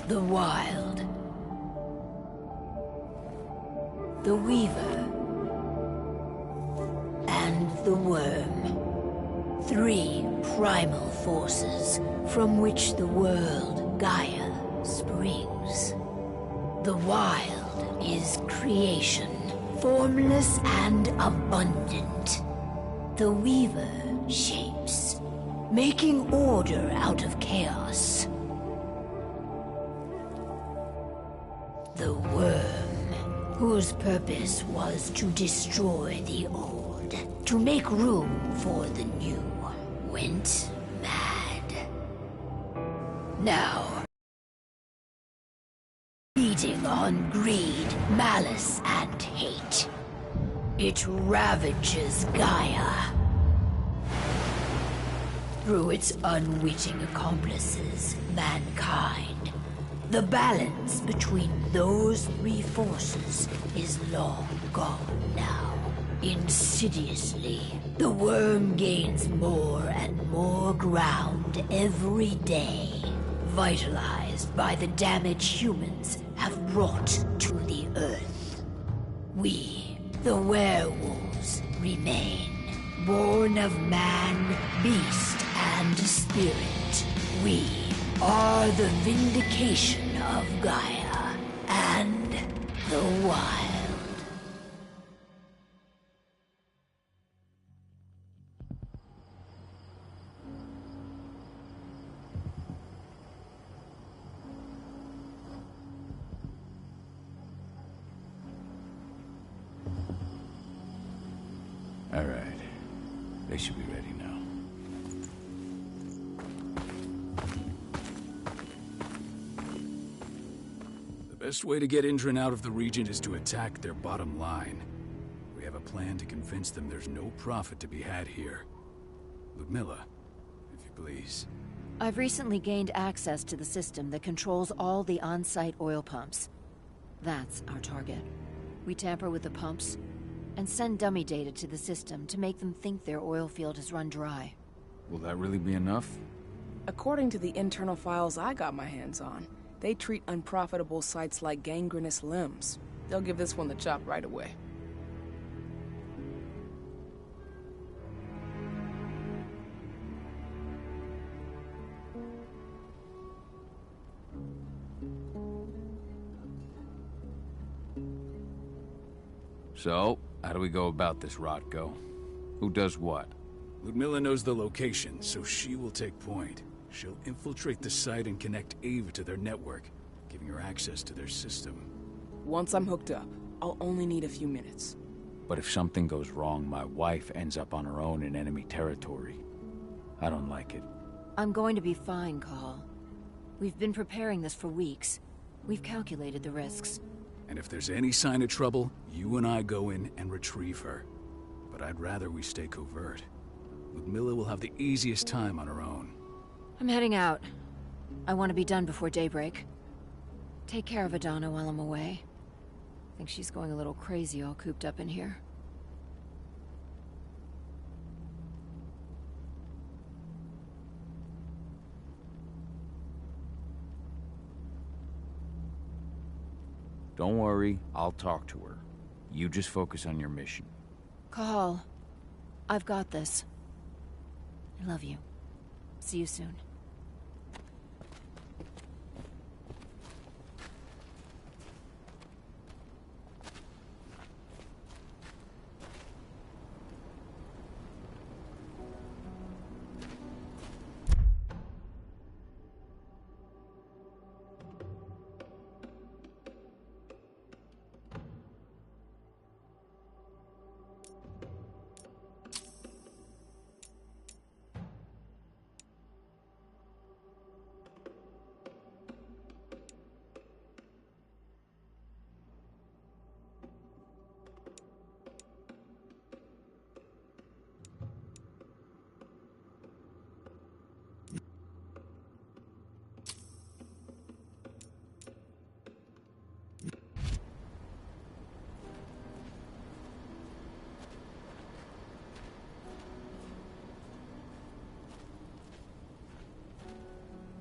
The Wild. The Weaver. And the Worm. 3 primal forces from which the world, Gaia, springs. The Wild is creation, formless and abundant. The Weaver shapes, making order out of chaos. The Worm, whose purpose was to destroy the old, to make room for the new, went mad. Now, feeding on greed, malice, and hate, it ravages Gaia. Through its unwitting accomplices, mankind, the balance between those 3 forces is long gone now. Insidiously, the Worm gains more and more ground every day, vitalized by the damage humans have brought to the Earth. We, the werewolves, remain, born of man, beast, and spirit. We are the vindication of Gaia and the Wild. All right. They should be ready now. The best way to get Indran out of the region is to attack their bottom line. We have a plan to convince them there's no profit to be had here. Ludmilla, if you please. I've recently gained access to the system that controls all the on-site oil pumps. That's our target. We tamper with the pumps and send dummy data to the system to make them think their oil field has run dry. Will that really be enough? According to the internal files I got my hands on, they treat unprofitable sites like gangrenous limbs. They'll give this one the chop right away. So, how do we go about this, Rotko? Who does what? Ludmilla knows the location, so she will take point. She'll infiltrate the site and connect Ava to their network, giving her access to their system. Once I'm hooked up, I'll only need a few minutes. But if something goes wrong, my wife ends up on her own in enemy territory. I don't like it. I'm going to be fine, Call. We've been preparing this for weeks. We've calculated the risks. And if there's any sign of trouble, you and I go in and retrieve her. But I'd rather we stay covert. Ludmilla will have the easiest time on her own. I'm heading out. I want to be done before daybreak. Take care of Adana while I'm away. I think she's going a little crazy all cooped up in here. Don't worry, I'll talk to her. You just focus on your mission. Call. I've got this. I love you. See you soon.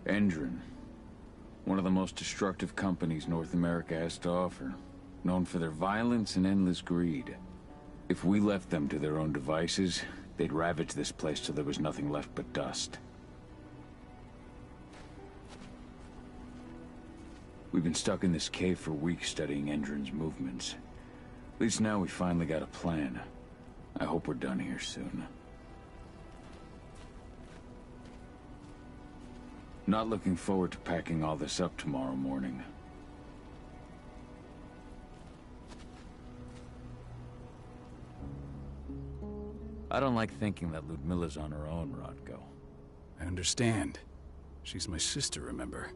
Indran. One of the most destructive companies North America has to offer. Known for their violence and endless greed. If we left them to their own devices, they'd ravage this place till there was nothing left but dust. We've been stuck in this cave for weeks studying Endron's movements. At least now we finally got a plan. I hope we're done here soon. Not looking forward to packing all this up tomorrow morning. I don't like thinking that Ludmilla's on her own, Rodko. I understand. She's my sister, remember?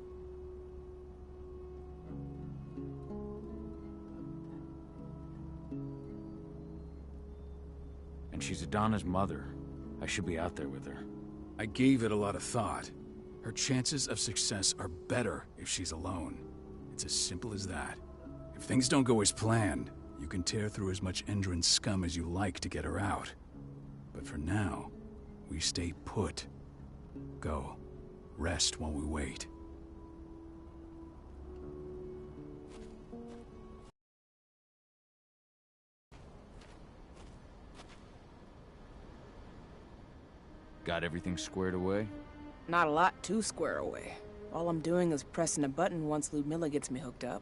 And she's Adana's mother. I should be out there with her. I gave it a lot of thought. Her chances of success are better if she's alone. It's as simple as that. If things don't go as planned, you can tear through as much Endron scum as you like to get her out. But for now, we stay put. Go. Rest while we wait. Got everything squared away? Not a lot to square away. All I'm doing is pressing a button once Ludmilla gets me hooked up.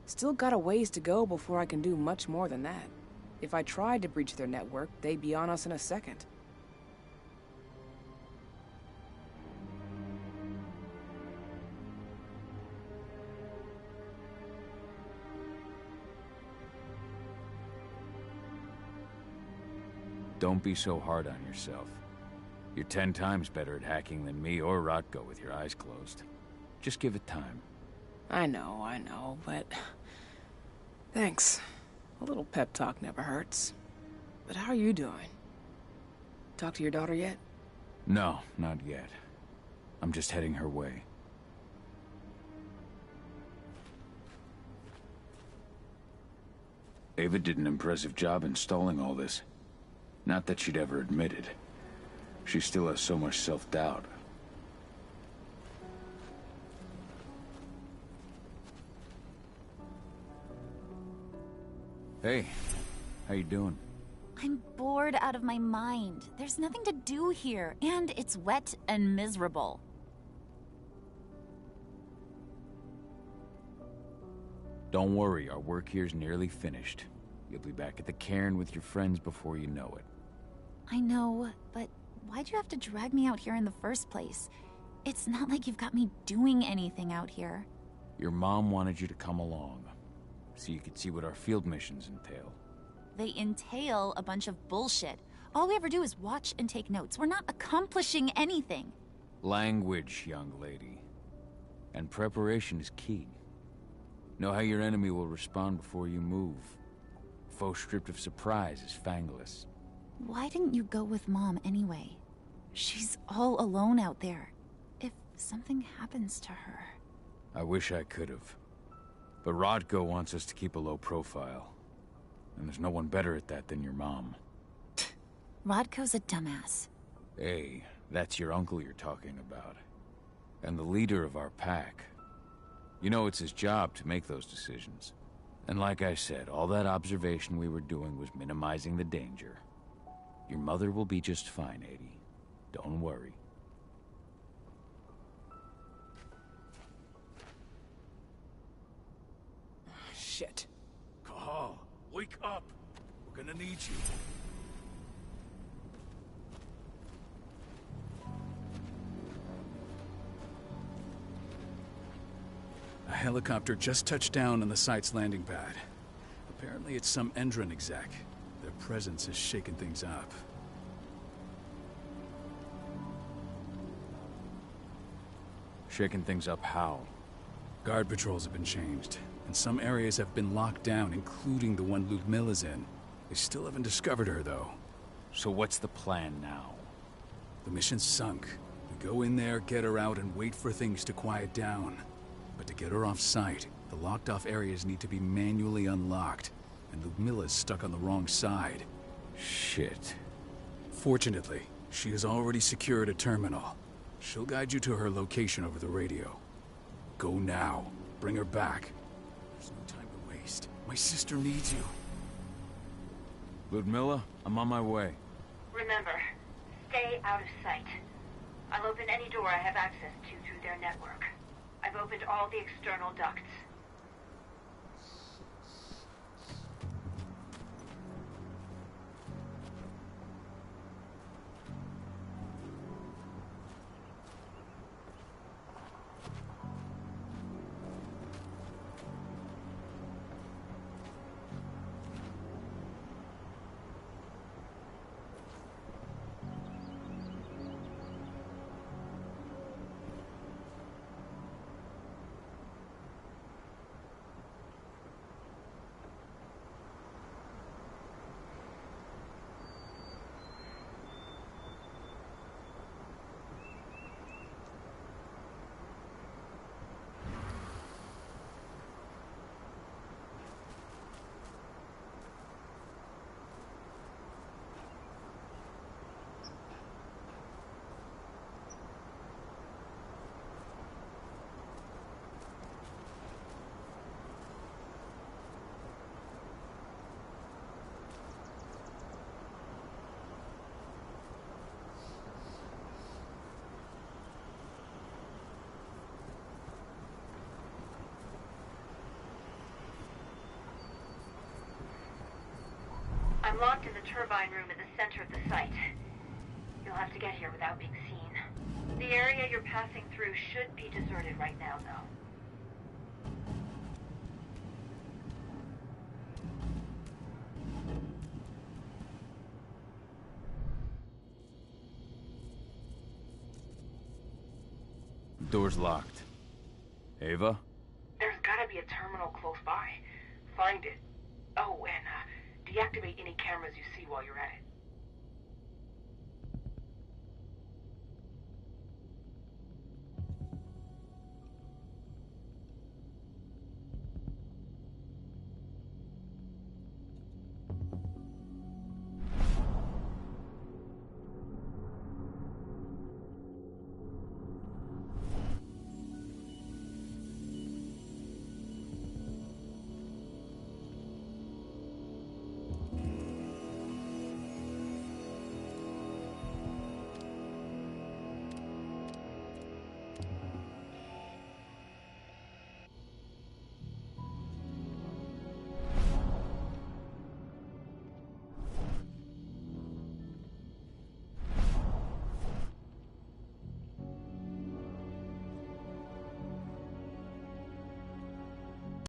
Still got a ways to go before I can do much more than that. If I tried to breach their network, they'd be on us in a second. Don't be so hard on yourself. You're 10 times better at hacking than me or Rodko with your eyes closed. Just give it time. I know, but... Thanks. A little pep talk never hurts. But how are you doing? Talk to your daughter yet? No, not yet. I'm just heading her way. Ava did an impressive job installing all this. Not that she'd ever admit it. She still has so much self-doubt. Hey, how you doing? I'm bored out of my mind. There's nothing to do here, and it's wet and miserable. Don't worry, our work here's nearly finished. You'll be back at the cairn with your friends before you know it. I know, but why'd you have to drag me out here in the first place? It's not like you've got me doing anything out here. Your mom wanted you to come along, so you could see what our field missions entail. They entail a bunch of bullshit. All we ever do is watch and take notes. We're not accomplishing anything. Language, young lady. And preparation is key. Know how your enemy will respond before you move. Foe stripped of surprise is fangless. Why didn't you go with Mom anyway? She's all alone out there. If something happens to her... I wish I could've. But Rodko wants us to keep a low profile. And there's no one better at that than your mom. Rodko's a dumbass. Hey, that's your uncle you're talking about. And the leader of our pack. You know it's his job to make those decisions. And like I said, all that observation we were doing was minimizing the danger. Your mother will be just fine, Adie. Don't worry. Shit. Cahal, wake up! We're gonna need you. A helicopter just touched down on the site's landing pad. Apparently it's some Endron exec. Their presence has shaken things up. Shaking things up how? Guard patrols have been changed, and some areas have been locked down, including the one Ludmilla's in. They still haven't discovered her, though. So what's the plan now? The mission's sunk. We go in there, get her out, and wait for things to quiet down. But to get her off site, the locked-off areas need to be manually unlocked, and Ludmilla's stuck on the wrong side. Shit. Fortunately, she has already secured a terminal. She'll guide you to her location over the radio. Go now. Bring her back. There's no time to waste. My sister needs you. Ludmilla, I'm on my way. Remember, stay out of sight. I'll open any door I have access to through their network. I've opened all the external ducts. I'm locked in the turbine room at the center of the site. You'll have to get here without being seen. The area you're passing through should be deserted right now, though. Door's locked. Ava? There's gotta be a terminal close by. Find it. Oh, and deactivate any cameras you see while you're at it.